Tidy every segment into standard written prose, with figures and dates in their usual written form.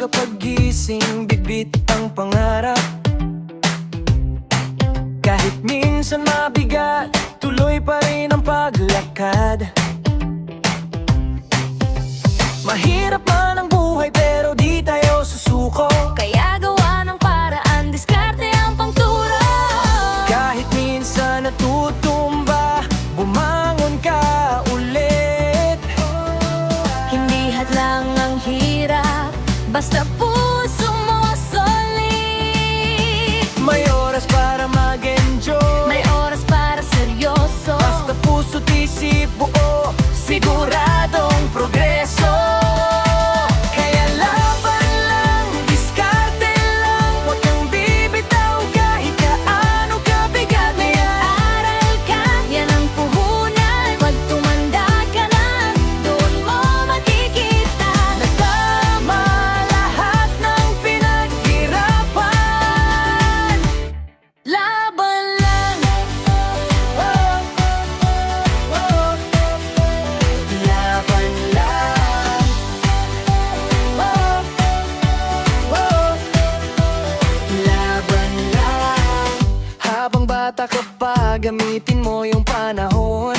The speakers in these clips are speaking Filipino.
umaga paggising, bitbit ang pangarap. Kahit minsan mabigat, tuloy pa rin ang paglakad. Mahirap man ang buhay pero di tayo susuko. Kaya gawa ng paraan, diskarte ang pangturo. Kahit minsan natutumba, bumangon ka ulit. Hindi hadlang ang hirap, basta puso mo solid. May oras para mag-enjoy, May oras para seryoso. basta puso't isip buo, siguradong progreso. Kaya laban lang, diskarte lang, huwag kang bibitaw kahit gaano kabigat. May aral ka, yan ang puhunan. Pag tumanda ka na, doon mo makikita Na tama lahat ng pinaghirapan. laban lang. Laban lang. Laban lang. Habang bata ka pa, gamitin mo yung panahon.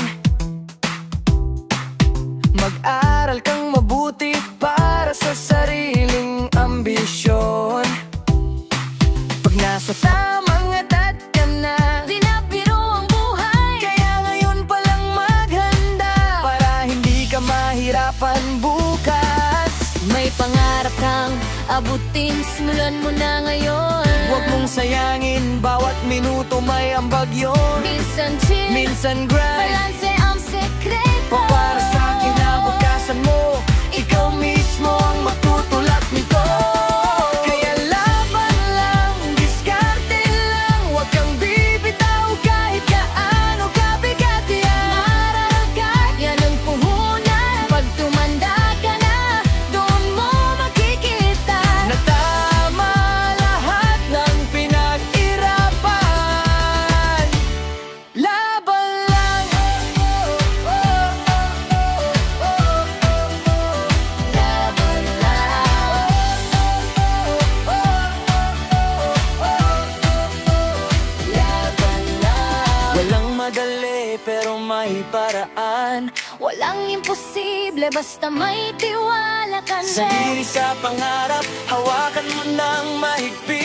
Mag-aral kang mabuti para sa sariling ambisyon. Pag nasa tamang edad ka na, Di na biro ang buhay, kaya ngayon pa lang maghanda para hindi ka mahirapan bukas. may pangarap kang abutin, simulan mo na ngayon. Huwag mong sayangin, bawat minuto may ambag yun. Minsan chill, Minsan grind, balanse ang sekreto. para sa kinabukasan mo, ikaw mismo ang matutulak nito. Kaya laban lang, diskarte lang, huwag kang bibitaw kahit gaano kabigat yan. Maral ka, yan ang puhunan. Pag tumanda ka na, doon mo makikita Na tama lahat ng pinag-irapan. Laban lang. laban lang. Laban lang. Walang madali pero may paraan. Walang imposible, basta may tiwala ka Sa na. diri sa pangarap, hawakan mo ng mahigpit.